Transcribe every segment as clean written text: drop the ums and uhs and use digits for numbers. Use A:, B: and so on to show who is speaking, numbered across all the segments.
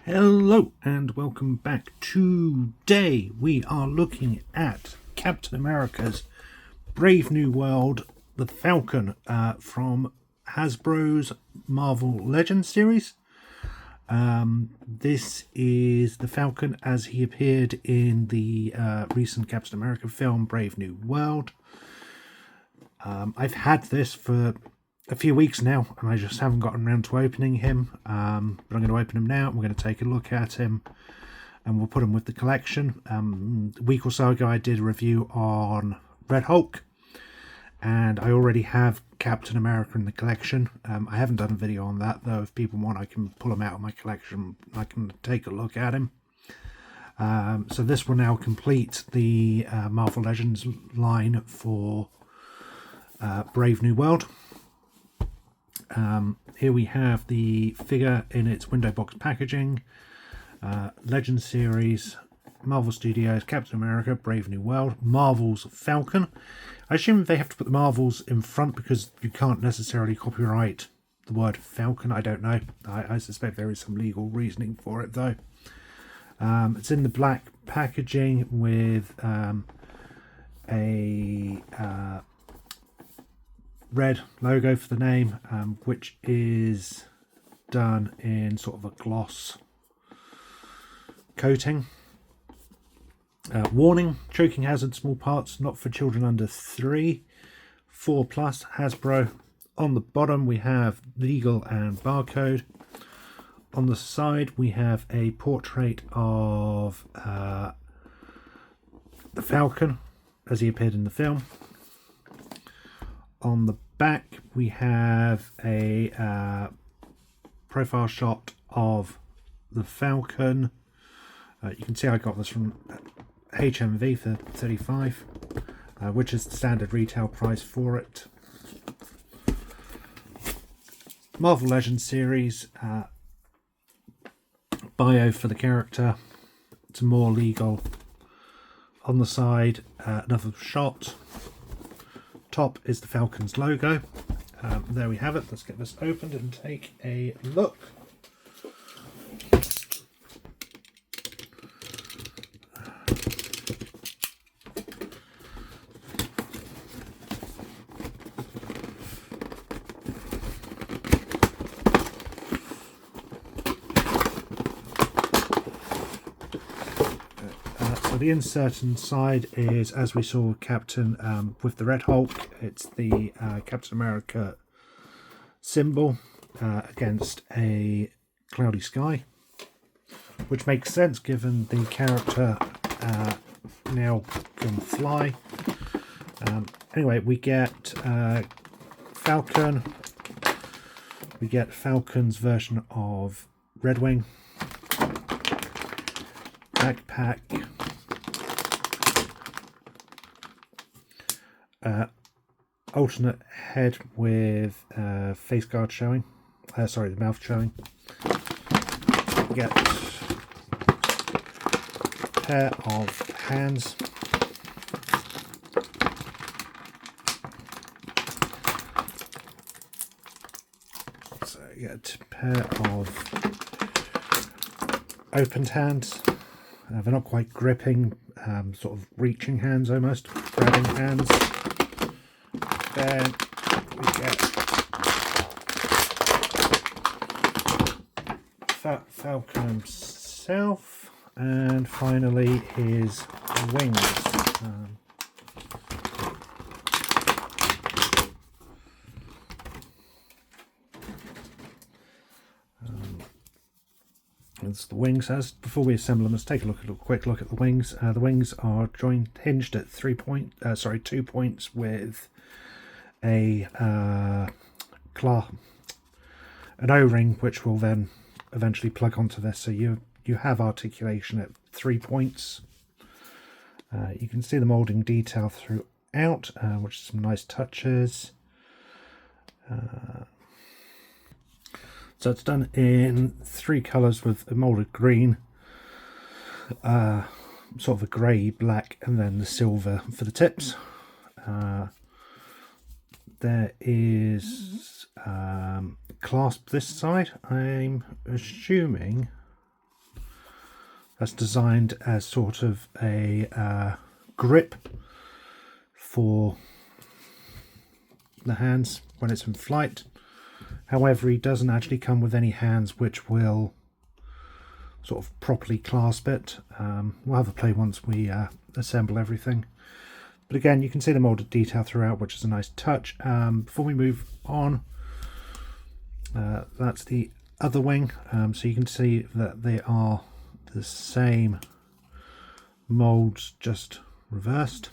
A: Hello and welcome back. Today we are looking at Captain America's Brave New World, the Falcon, from Hasbro's Marvel Legends series. This is the Falcon as he appeared in the recent Captain America film, Brave New World. I've had this for a few weeks now and I just haven't gotten around to opening him, but I'm going to open him now and we're going to take a look at him and we'll put him with the collection. A week or so ago I did a review on Red Hulk and I already have Captain America in the collection. I haven't done a video on that though. If people want, I can pull him out of my collection. I can take a look at him. So this will now complete the Marvel Legends line for Brave New World. Here we have the figure in its window box packaging. Legend series, Marvel Studios, Captain America, Brave New World, Marvel's Falcon. I assume they have to put the Marvels in front because you can't necessarily copyright the word Falcon. I don't know. I suspect there is some legal reasoning for it though. It's in the black packaging with a red logo for the name, which is done in sort of a gloss coating. Warning: choking hazard, small parts, not for children under 3, 4+, Hasbro. On the bottom we have legal and barcode. On the side we have a portrait of the Falcon as he appeared in the film. On the back we have a profile shot of the Falcon. You can see I got this from HMV for $35, which is the standard retail price for it. Marvel Legends series, bio for the character, some more legal. On the side, another shot. Top is the Falcon's logo. There we have it. Let's get this opened and take a look. So the insert inside is, as we saw Captain with the Red Hulk, it's the Captain America symbol against a cloudy sky, which makes sense given the character now can fly. Anyway, we get Falcon, we get Falcon's version of Red Wing, backpack, alternate head with face guard showing, sorry, the mouth showing. We get a pair of hands, so you get a pair of opened hands. They're not quite gripping, sort of reaching hands almost, grabbing hands. Then we get Falcon himself, and finally his wings. As the wings, as before we assemble them, let's take a quick look at the wings. The wings are hinged at 2 points with a an O-ring, which will then eventually plug onto this. So you have articulation at 3 points. You can see the moulding detail throughout, which is some nice touches. So it's done in 3 colours with a moulded green, sort of a grey, black, and then the silver for the tips. There is clasp this side. I'm assuming That's designed as sort of a grip for the hands when it's in flight. However, he doesn't actually come with any hands which will sort of properly clasp it. We'll have a play once we assemble everything. But again, you can see the molded detail throughout, which is a nice touch. Before we move on, that's the other wing. So you can see that they are the same molds, just reversed.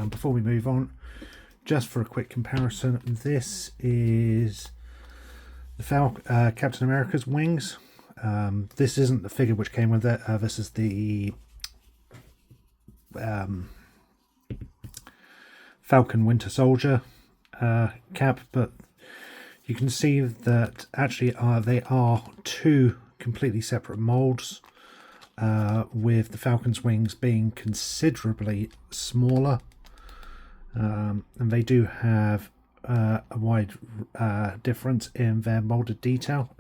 A: Before we move on, just for a quick comparison, this is the Captain America's wings. This isn't the figure which came with it. This is the Falcon Winter Soldier cap, but you can see that actually they are two completely separate molds, with the Falcon's wings being considerably smaller, and they do have a wide difference in their molded detail,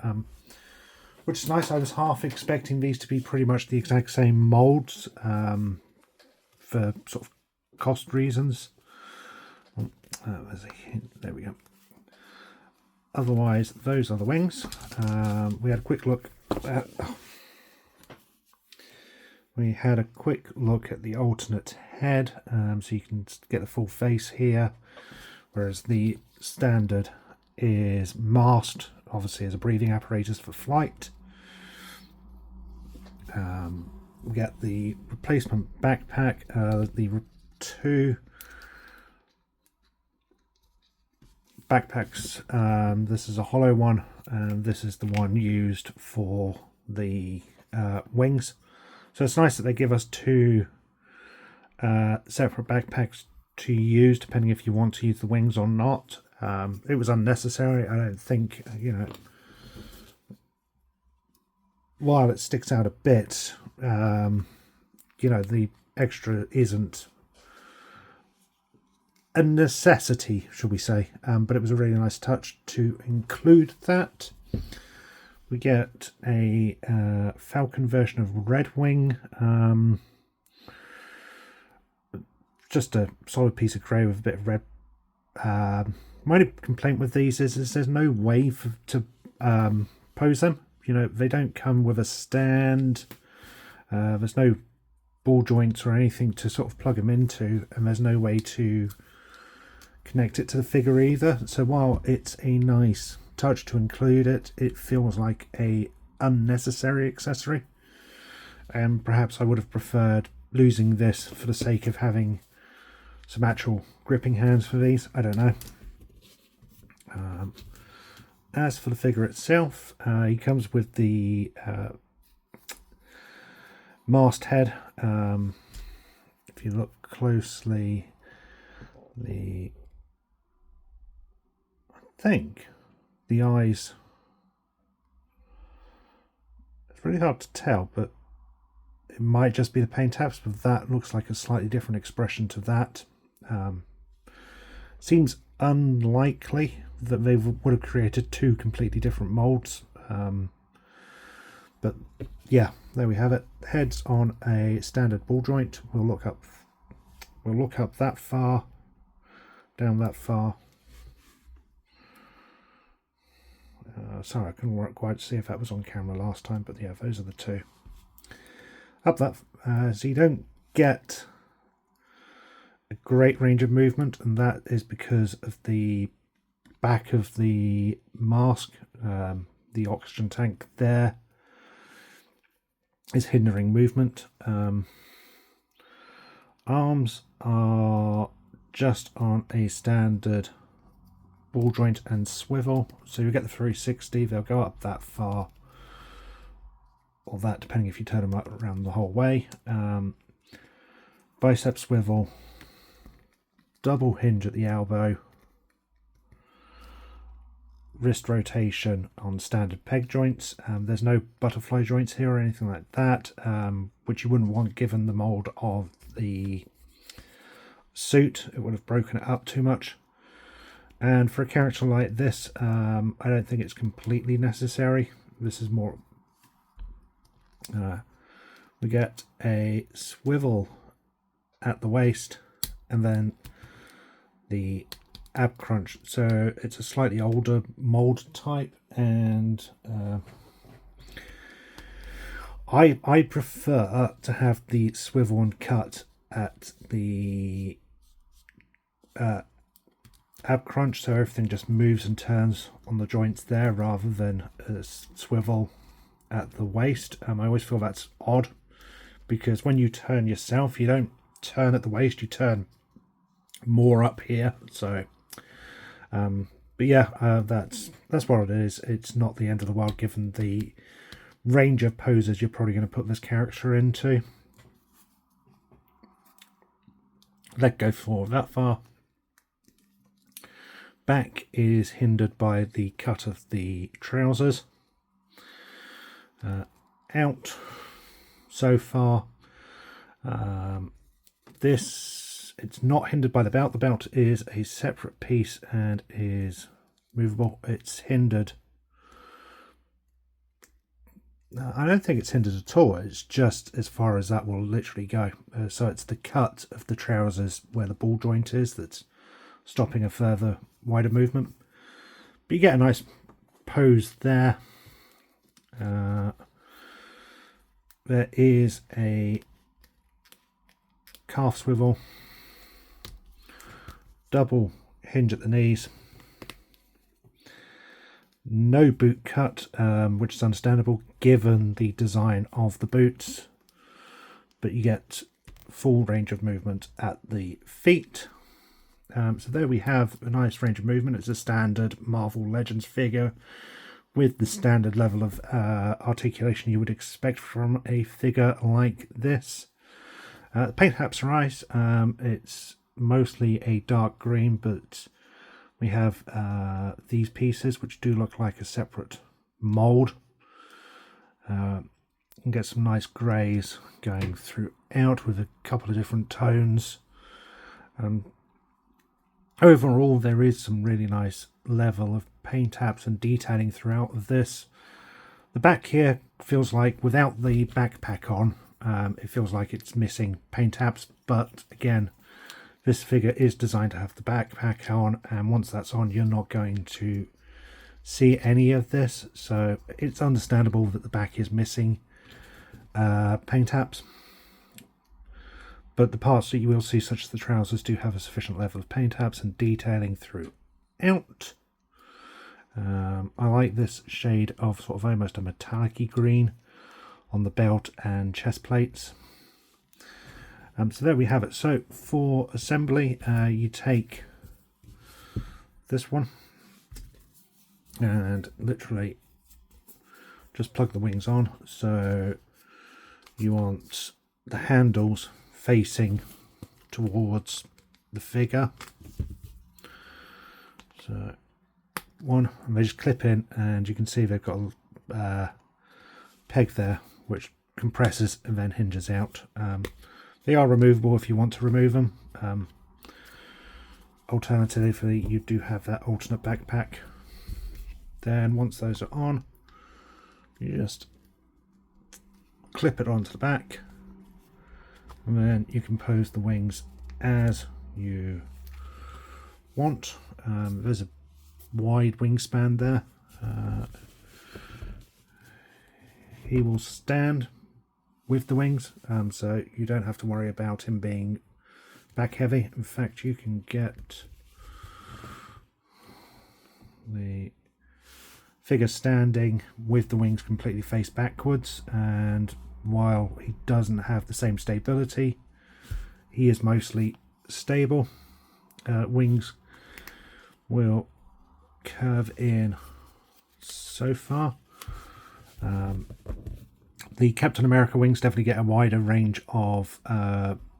A: which is nice. I was half expecting these to be pretty much the exact same molds, for sort of cost reasons. There's a hint. There we go. Otherwise, those are the wings. We had a quick look at the alternate head, so you can get the full face here, whereas the standard is masked, obviously, as a breathing apparatus for flight. We get the replacement backpack, the two backpacks. This is a hollow one, and this is the one used for the wings. So it's nice that they give us two separate backpacks to use, depending if you want to use the wings or not. It was unnecessary. I don't think, while it sticks out a bit, the extra isn't a necessity, should we say, but it was a really nice touch to include that. We get a Falcon version of Red Wing, just a solid piece of grey with a bit of red. My only complaint with these is there's no way to pose them. They don't come with a stand. There's no ball joints or anything to sort of plug them into, and there's no way to connect it to the figure either. So while it's a nice touch to include it, it feels like a unnecessary accessory, and perhaps I would have preferred losing this for the sake of having some actual gripping hands for these. I don't know. As for the figure itself, he comes with the masthead. If you look closely, I think the eyes, it's really hard to tell, but it might just be the paint apps, but that looks like a slightly different expression to that. Seems unlikely that they would have created two completely different molds, but yeah, there we have it. Head's on a standard ball joint. We'll look up that far, down that far. Sorry, I couldn't quite see if that was on camera last time, but yeah, those are the two. Up that, so you don't get a great range of movement, and that is because of the back of the mask. The oxygen tank there is hindering movement. Arms are just on a standard ball joint and swivel, so you get the 360. They'll go up that far, or that, depending if you turn them up around the whole way. Bicep swivel, double hinge at the elbow, wrist rotation on standard peg joints. There's no butterfly joints here or anything like that, which you wouldn't want given the mold of the suit. It would have broken it up too much. And for a character like this, I don't think it's completely necessary. This is more We get a swivel at the waist, and then the ab crunch. So it's a slightly older mold type, and I prefer to have the swivel and cut at the ab crunch, so everything just moves and turns on the joints there rather than a swivel at the waist. I always feel that's odd, because when you turn yourself, you don't turn at the waist, you turn more up here. So but yeah, that's what it is. It's not the end of the world given the range of poses you're probably going to put this character into. Leg go forward that far. Back is hindered by the cut of the trousers. Out so far. This, it's not hindered by the belt. The belt is a separate piece and is movable. It's hindered. I don't think it's hindered at all. It's just as far as that will literally go. So it's the cut of the trousers where the ball joint is that's stopping a further wider movement. But you get a nice pose there. There is a calf swivel, double hinge at the knees, no boot cut, which is understandable given the design of the boots, but you get full range of movement at the feet. So there we have a nice range of movement. It's a standard Marvel Legends figure with the standard level of articulation you would expect from a figure like this. The paint apps are nice. It's mostly a dark green, but we have these pieces which do look like a separate mould. And get some nice greys going throughout with a couple of different tones. Overall, there is some really nice level of paint apps and detailing throughout of this. The back here feels like, without the backpack on, it feels like it's missing paint apps, but again, this figure is designed to have the backpack on, and once that's on, you're not going to see any of this, so it's understandable that the back is missing paint apps. But the parts that you will see, such as the trousers, do have a sufficient level of paint apps and detailing throughout. I like this shade of sort of almost a metallic-y green on the belt and chest plates. So there we have it. So for assembly, you take this one and literally just plug the wings on. So you want the handles facing towards the figure. So one, and they just clip in, and you can see they've got a peg there which compresses and then hinges out. They are removable if you want to remove them. Alternatively, you do have that alternate backpack. Then once those are on, you just clip it onto the back, and then you can pose the wings as you want. There's a wide wingspan there. He will stand with the wings, so you don't have to worry about him being back heavy. In fact, you can get the figure standing with the wings completely face backwards, and while he doesn't have the same stability, he is mostly stable. Wings will curve in so far. The Captain America wings definitely get a wider range of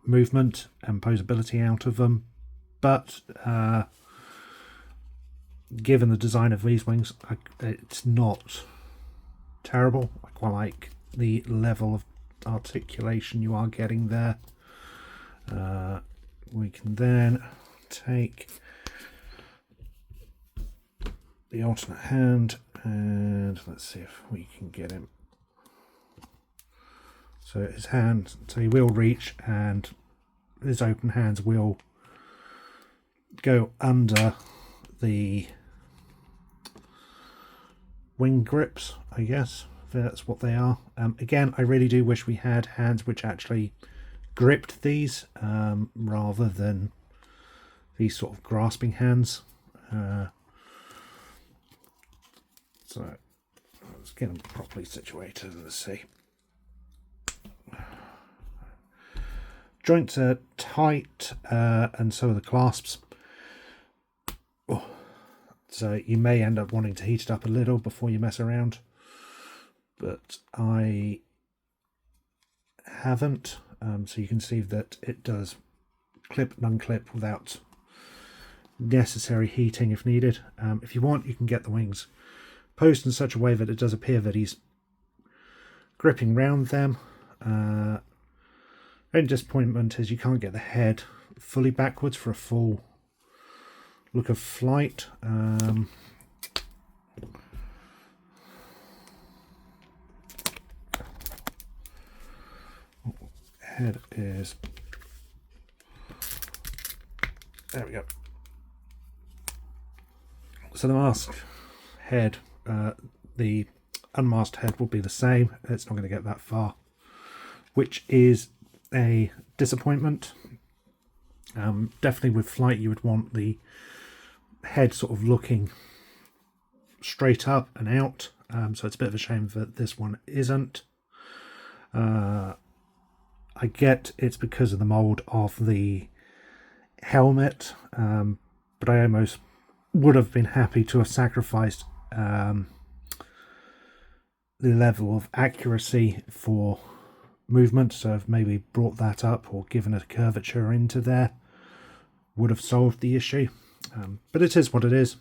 A: movement and posability out of them, but given the design of these wings, it's not terrible. I quite like the level of articulation you are getting there. We can then take the alternate hand and let's see if we can get him So his hand, so he will reach, and his open hands will go under the wing grips, I guess. That's what they are. Again, I really do wish we had hands which actually gripped these rather than these sort of grasping hands. So let's get them properly situated and see. Joints are tight, and so are the clasps. Oh. So you may end up wanting to heat it up a little before you mess around, but I haven't. So you can see that it does clip and unclip without necessary heating if needed. If you want, you can get the wings posed in such a way that it does appear that he's gripping round them. Only disappointment is you can't get the head fully backwards for a full look of flight. Head is, there we go. So the mask head, the unmasked head will be the same. It's not going to get that far, which is a disappointment. Definitely with flight you would want the head sort of looking straight up and out, so it's a bit of a shame that this one isn't. I get it's because of the mould of the helmet, but I almost would have been happy to have sacrificed the level of accuracy for movement, so I've maybe brought that up or given a curvature into there. Would have solved the issue, but it is what it is.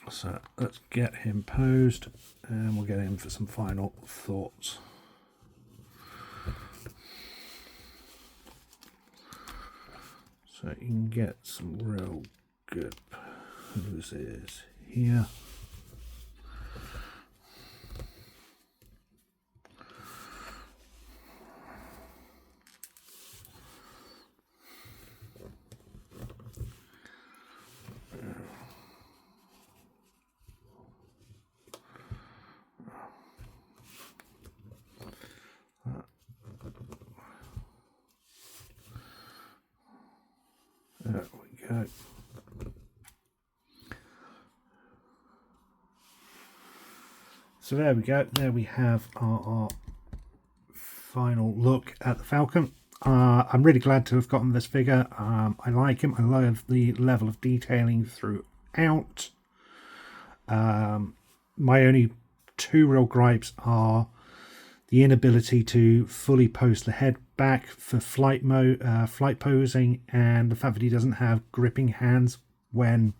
A: So let's get him posed and we'll get in for some final thoughts. So you can get some real good poses here. There we go. So there we go. There we have our final look at the Falcon. I'm really glad to have gotten this figure. I like him. I love the level of detailing throughout. My only two real gripes are the inability to fully post the head back for flight posing, and the fact that he doesn't have gripping hands when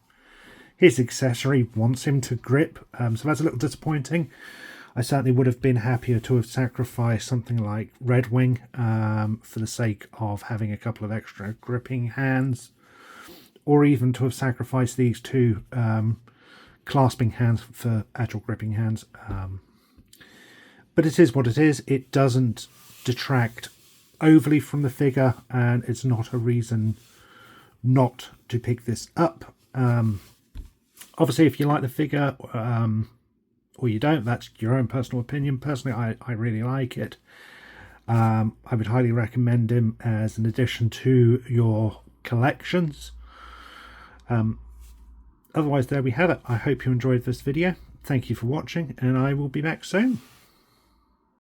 A: his accessory wants him to grip. So that's a little disappointing. I certainly would have been happier to have sacrificed something like Red Wing for the sake of having a couple of extra gripping hands, or even to have sacrificed these two clasping hands for actual gripping hands. But it is what it is. It doesn't detract overly from the figure, and it's not a reason not to pick this up. Obviously, if you like the figure or you don't, that's your own personal opinion. Personally, I really like it. I would highly recommend him as an addition to your collections. Otherwise, there we have it. I hope you enjoyed this video. Thank you for watching, and I will be back soon.